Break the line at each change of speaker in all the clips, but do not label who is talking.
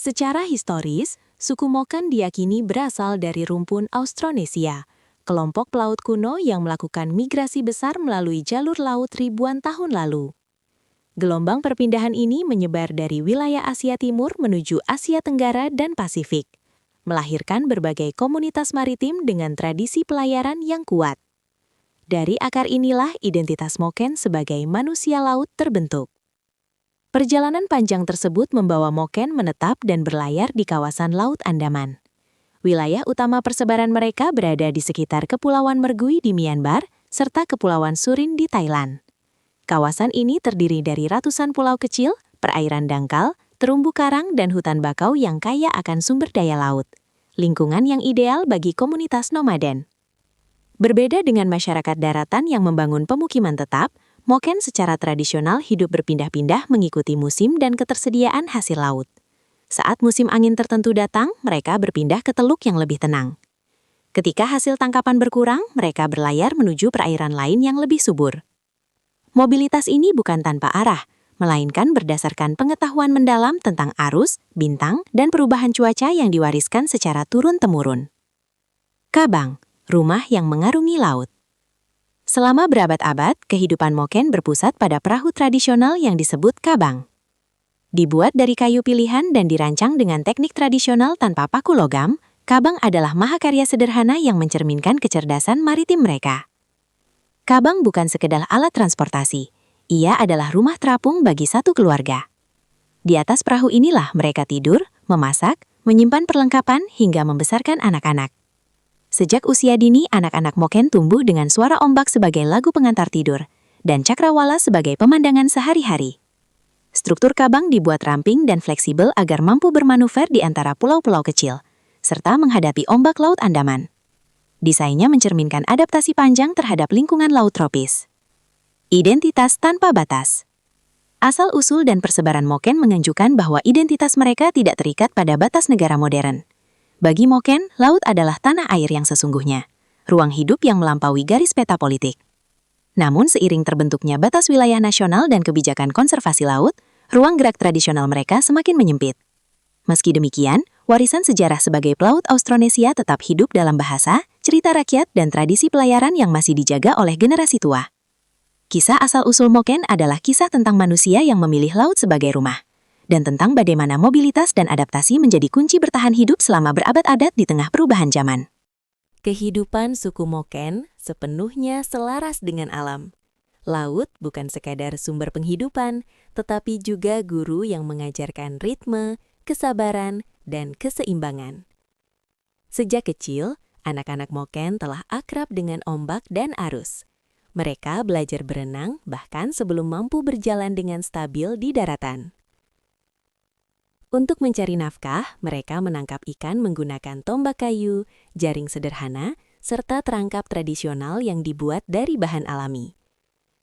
Secara historis, suku Moken diyakini berasal dari rumpun Austronesia, kelompok pelaut kuno yang melakukan migrasi besar melalui jalur laut ribuan tahun lalu. Gelombang perpindahan ini menyebar dari wilayah Asia Timur menuju Asia Tenggara dan Pasifik, melahirkan berbagai komunitas maritim dengan tradisi pelayaran yang kuat. Dari akar inilah identitas Moken sebagai manusia laut terbentuk. Perjalanan panjang tersebut membawa Moken menetap dan berlayar di kawasan Laut Andaman. Wilayah utama persebaran mereka berada di sekitar Kepulauan Mergui di Myanmar, serta Kepulauan Surin di Thailand. Kawasan ini terdiri dari ratusan pulau kecil, perairan dangkal, terumbu karang dan hutan bakau yang kaya akan sumber daya laut. Lingkungan yang ideal bagi komunitas nomaden. Berbeda dengan masyarakat daratan yang membangun pemukiman tetap, Moken secara tradisional hidup berpindah-pindah mengikuti musim dan ketersediaan hasil laut. Saat musim angin tertentu datang, mereka berpindah ke teluk yang lebih tenang. Ketika hasil tangkapan berkurang, mereka berlayar menuju perairan lain yang lebih subur. Mobilitas ini bukan tanpa arah, melainkan berdasarkan pengetahuan mendalam tentang arus, bintang, dan perubahan cuaca yang diwariskan secara turun-temurun. Kabang, rumah yang mengarungi laut. Selama berabad-abad, kehidupan Moken berpusat pada perahu tradisional yang disebut kabang. Dibuat dari kayu pilihan dan dirancang dengan teknik tradisional tanpa paku logam, kabang adalah mahakarya sederhana yang mencerminkan kecerdasan maritim mereka. Kabang bukan sekedar alat transportasi, ia adalah rumah terapung bagi satu keluarga. Di atas perahu inilah mereka tidur, memasak, menyimpan perlengkapan hingga membesarkan anak-anak. Sejak usia dini, anak-anak Moken tumbuh dengan suara ombak sebagai lagu pengantar tidur, dan cakrawala sebagai pemandangan sehari-hari. Struktur kabang dibuat ramping dan fleksibel agar mampu bermanuver di antara pulau-pulau kecil, serta menghadapi ombak Laut Andaman. Desainnya mencerminkan adaptasi panjang terhadap lingkungan laut tropis. Identitas tanpa batas. Asal-usul dan persebaran Moken menunjukkan bahwa identitas mereka tidak terikat pada batas negara modern. Bagi Moken, laut adalah tanah air yang sesungguhnya, ruang hidup yang melampaui garis peta politik. Namun seiring terbentuknya batas wilayah nasional dan kebijakan konservasi laut, ruang gerak tradisional mereka semakin menyempit. Meski demikian, warisan sejarah sebagai pelaut Austronesia tetap hidup dalam bahasa, cerita rakyat, dan tradisi pelayaran yang masih dijaga oleh generasi tua. Kisah asal-usul Moken adalah kisah tentang manusia yang memilih laut sebagai rumah, dan tentang bagaimana mobilitas dan adaptasi menjadi kunci bertahan hidup selama berabad-abad di tengah perubahan zaman. Kehidupan suku Moken sepenuhnya selaras dengan alam. Laut bukan sekadar sumber penghidupan, tetapi juga guru yang mengajarkan ritme, kesabaran, dan keseimbangan. Sejak kecil, anak-anak Moken telah akrab dengan ombak dan arus. Mereka belajar berenang bahkan sebelum mampu berjalan dengan stabil di daratan. Untuk mencari nafkah, mereka menangkap ikan menggunakan tombak kayu, jaring sederhana, serta terangkap tradisional yang dibuat dari bahan alami.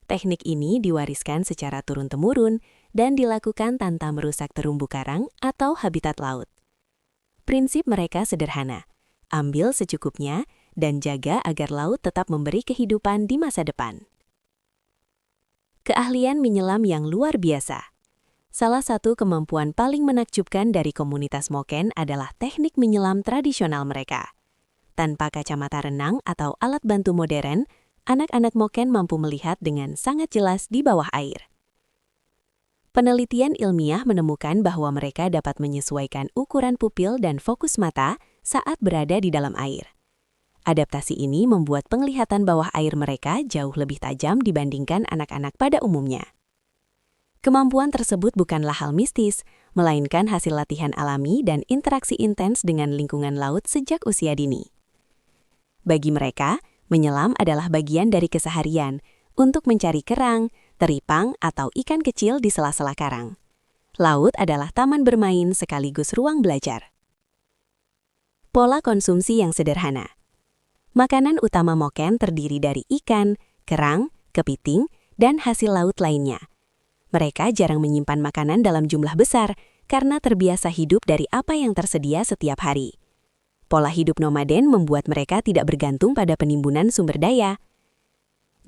Teknik ini diwariskan secara turun-temurun dan dilakukan tanpa merusak terumbu karang atau habitat laut. Prinsip mereka sederhana, ambil secukupnya dan jaga agar laut tetap memberi kehidupan di masa depan. Keahlian menyelam yang luar biasa. Salah satu kemampuan paling menakjubkan dari komunitas Moken adalah teknik menyelam tradisional mereka. Tanpa kacamata renang atau alat bantu modern, anak-anak Moken mampu melihat dengan sangat jelas di bawah air. Penelitian ilmiah menemukan bahwa mereka dapat menyesuaikan ukuran pupil dan fokus mata saat berada di dalam air. Adaptasi ini membuat penglihatan bawah air mereka jauh lebih tajam dibandingkan anak-anak pada umumnya. Kemampuan tersebut bukanlah hal mistis, melainkan hasil latihan alami dan interaksi intens dengan lingkungan laut sejak usia dini. Bagi mereka, menyelam adalah bagian dari keseharian untuk mencari kerang, teripang, atau ikan kecil di sela-sela karang. Laut adalah taman bermain sekaligus ruang belajar. Pola konsumsi yang sederhana. Makanan utama Moken terdiri dari ikan, kerang, kepiting, dan hasil laut lainnya. Mereka jarang menyimpan makanan dalam jumlah besar karena terbiasa hidup dari apa yang tersedia setiap hari. Pola hidup nomaden membuat mereka tidak bergantung pada penimbunan sumber daya.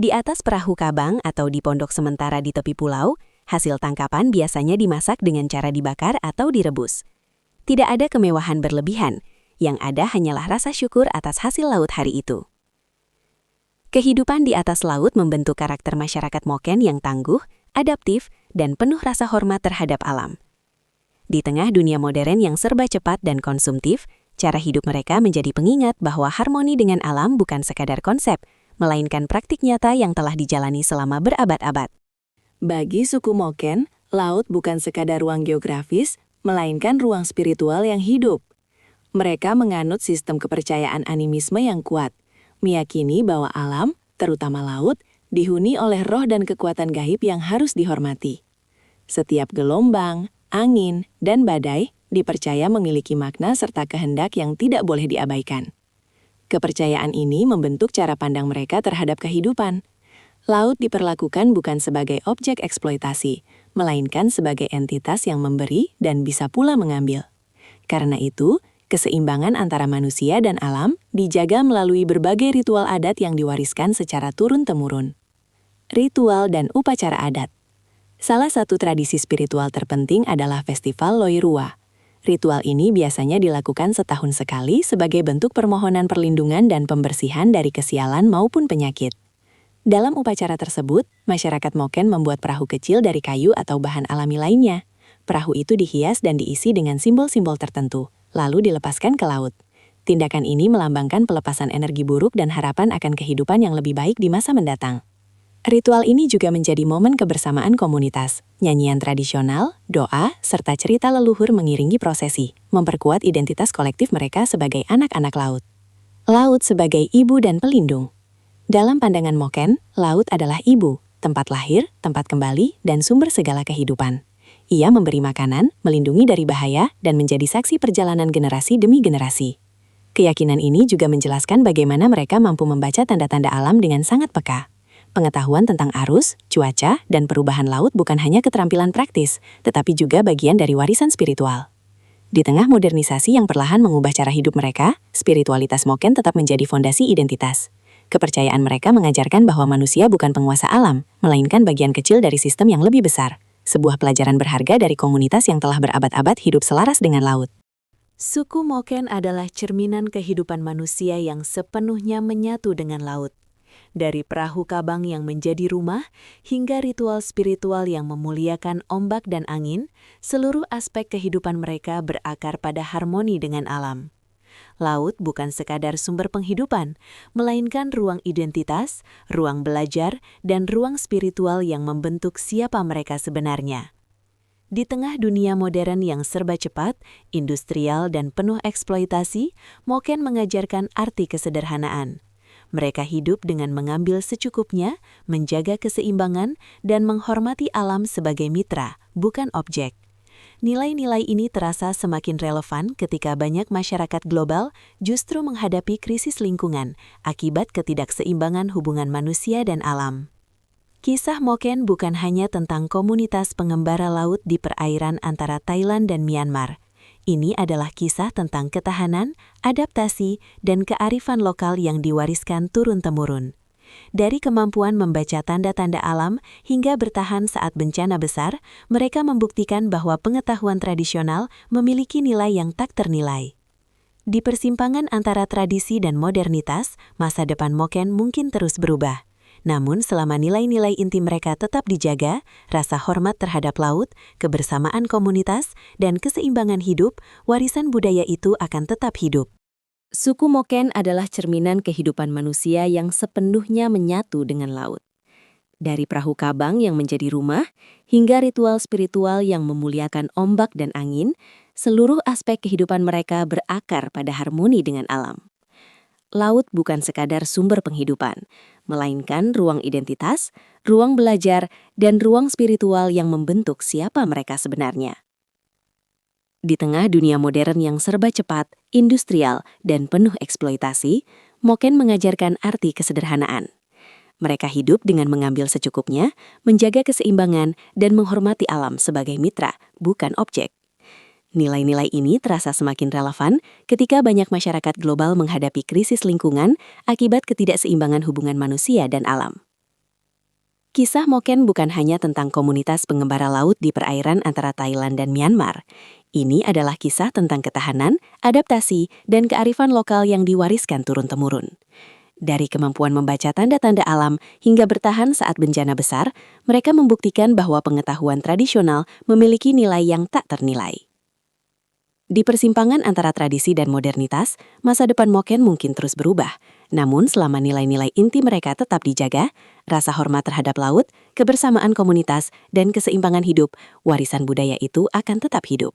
Di atas perahu kabang atau di pondok sementara di tepi pulau, hasil tangkapan biasanya dimasak dengan cara dibakar atau direbus. Tidak ada kemewahan berlebihan, yang ada hanyalah rasa syukur atas hasil laut hari itu. Kehidupan di atas laut membentuk karakter masyarakat Moken yang tangguh, adaptif, dan penuh rasa hormat terhadap alam. Di tengah dunia modern yang serba cepat dan konsumtif, cara hidup mereka menjadi pengingat bahwa harmoni dengan alam bukan sekadar konsep, melainkan praktik nyata yang telah dijalani selama berabad-abad. Bagi suku Moken, laut bukan sekadar ruang geografis, melainkan ruang spiritual yang hidup. Mereka menganut sistem kepercayaan animisme yang kuat, meyakini bahwa alam, terutama laut, dihuni oleh roh dan kekuatan gaib yang harus dihormati. Setiap gelombang, angin, dan badai dipercaya memiliki makna serta kehendak yang tidak boleh diabaikan. Kepercayaan ini membentuk cara pandang mereka terhadap kehidupan. Laut diperlakukan bukan sebagai objek eksploitasi, melainkan sebagai entitas yang memberi dan bisa pula mengambil. Karena itu, keseimbangan antara manusia dan alam dijaga melalui berbagai ritual adat yang diwariskan secara turun-temurun. Ritual dan upacara adat. Salah satu tradisi spiritual terpenting adalah Festival Loirua. Ritual ini biasanya dilakukan setahun sekali sebagai bentuk permohonan perlindungan dan pembersihan dari kesialan maupun penyakit. Dalam upacara tersebut, masyarakat Moken membuat perahu kecil dari kayu atau bahan alami lainnya. Perahu itu dihias dan diisi dengan simbol-simbol tertentu, lalu dilepaskan ke laut. Tindakan ini melambangkan pelepasan energi buruk dan harapan akan kehidupan yang lebih baik di masa mendatang. Ritual ini juga menjadi momen kebersamaan komunitas. Nyanyian tradisional, doa, serta cerita leluhur mengiringi prosesi, memperkuat identitas kolektif mereka sebagai anak-anak laut. Laut sebagai ibu dan pelindung. Dalam pandangan Moken, laut adalah ibu, tempat lahir, tempat kembali, dan sumber segala kehidupan. Ia memberi makanan, melindungi dari bahaya, dan menjadi saksi perjalanan generasi demi generasi. Keyakinan ini juga menjelaskan bagaimana mereka mampu membaca tanda-tanda alam dengan sangat peka. Pengetahuan tentang arus, cuaca, dan perubahan laut bukan hanya keterampilan praktis, tetapi juga bagian dari warisan spiritual. Di tengah modernisasi yang perlahan mengubah cara hidup mereka, spiritualitas Moken tetap menjadi fondasi identitas. Kepercayaan mereka mengajarkan bahwa manusia bukan penguasa alam, melainkan bagian kecil dari sistem yang lebih besar. Sebuah pelajaran berharga dari komunitas yang telah berabad-abad hidup selaras dengan laut. Suku Moken adalah cerminan kehidupan manusia yang sepenuhnya menyatu dengan laut. Dari perahu kabang yang menjadi rumah, hingga ritual spiritual yang memuliakan ombak dan angin, seluruh aspek kehidupan mereka berakar pada harmoni dengan alam. Laut bukan sekadar sumber penghidupan, melainkan ruang identitas, ruang belajar, dan ruang spiritual yang membentuk siapa mereka sebenarnya. Di tengah dunia modern yang serba cepat, industrial, dan penuh eksploitasi, Moken mengajarkan arti kesederhanaan. Mereka hidup dengan mengambil secukupnya, menjaga keseimbangan, dan menghormati alam sebagai mitra, bukan objek. Nilai-nilai ini terasa semakin relevan ketika banyak masyarakat global justru menghadapi krisis lingkungan akibat ketidakseimbangan hubungan manusia dan alam. Kisah Moken bukan hanya tentang komunitas pengembara laut di perairan antara Thailand dan Myanmar. Ini adalah kisah tentang ketahanan, adaptasi, dan kearifan lokal yang diwariskan turun-temurun. Dari kemampuan membaca tanda-tanda alam hingga bertahan saat bencana besar, mereka membuktikan bahwa pengetahuan tradisional memiliki nilai yang tak ternilai. Di persimpangan antara tradisi dan modernitas, masa depan Moken mungkin terus berubah. Namun selama nilai-nilai inti mereka tetap dijaga, rasa hormat terhadap laut, kebersamaan komunitas, dan keseimbangan hidup, warisan budaya itu akan tetap hidup. Suku Moken adalah cerminan kehidupan manusia yang sepenuhnya menyatu dengan laut. Dari perahu kabang yang menjadi rumah, hingga ritual spiritual yang memuliakan ombak dan angin, seluruh aspek kehidupan mereka berakar pada harmoni dengan alam. Laut bukan sekadar sumber penghidupan, melainkan ruang identitas, ruang belajar, dan ruang spiritual yang membentuk siapa mereka sebenarnya. Di tengah dunia modern yang serba cepat, industrial, dan penuh eksploitasi, Moken mengajarkan arti kesederhanaan. Mereka hidup dengan mengambil secukupnya, menjaga keseimbangan, dan menghormati alam sebagai mitra, bukan objek. Nilai-nilai ini terasa semakin relevan ketika banyak masyarakat global menghadapi krisis lingkungan akibat ketidakseimbangan hubungan manusia dan alam.
Kisah Moken bukan hanya tentang komunitas pengembara laut di perairan antara Thailand dan Myanmar. Ini adalah kisah tentang ketahanan, adaptasi, dan kearifan lokal yang diwariskan turun-temurun. Dari kemampuan membaca tanda-tanda alam hingga bertahan saat bencana besar, mereka membuktikan bahwa pengetahuan tradisional memiliki nilai yang tak ternilai. Di persimpangan antara tradisi dan modernitas, masa depan Moken mungkin terus berubah. Namun selama nilai-nilai inti mereka tetap dijaga, rasa hormat terhadap laut, kebersamaan komunitas, dan keseimbangan hidup, warisan budaya itu akan tetap hidup.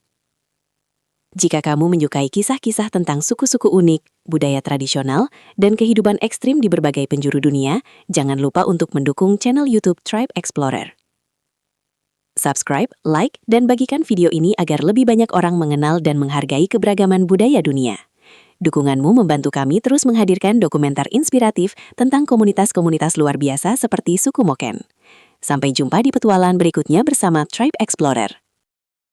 Jika kamu menyukai kisah-kisah tentang suku-suku unik, budaya tradisional, dan kehidupan ekstrim di berbagai penjuru dunia, jangan lupa untuk mendukung channel YouTube Tribe Explorer. Subscribe, like, dan bagikan video ini agar lebih banyak orang mengenal dan menghargai keberagaman budaya dunia. Dukunganmu membantu kami terus menghadirkan dokumenter inspiratif tentang komunitas-komunitas luar biasa seperti suku Moken. Sampai jumpa di petualangan berikutnya bersama Tribe Explorer.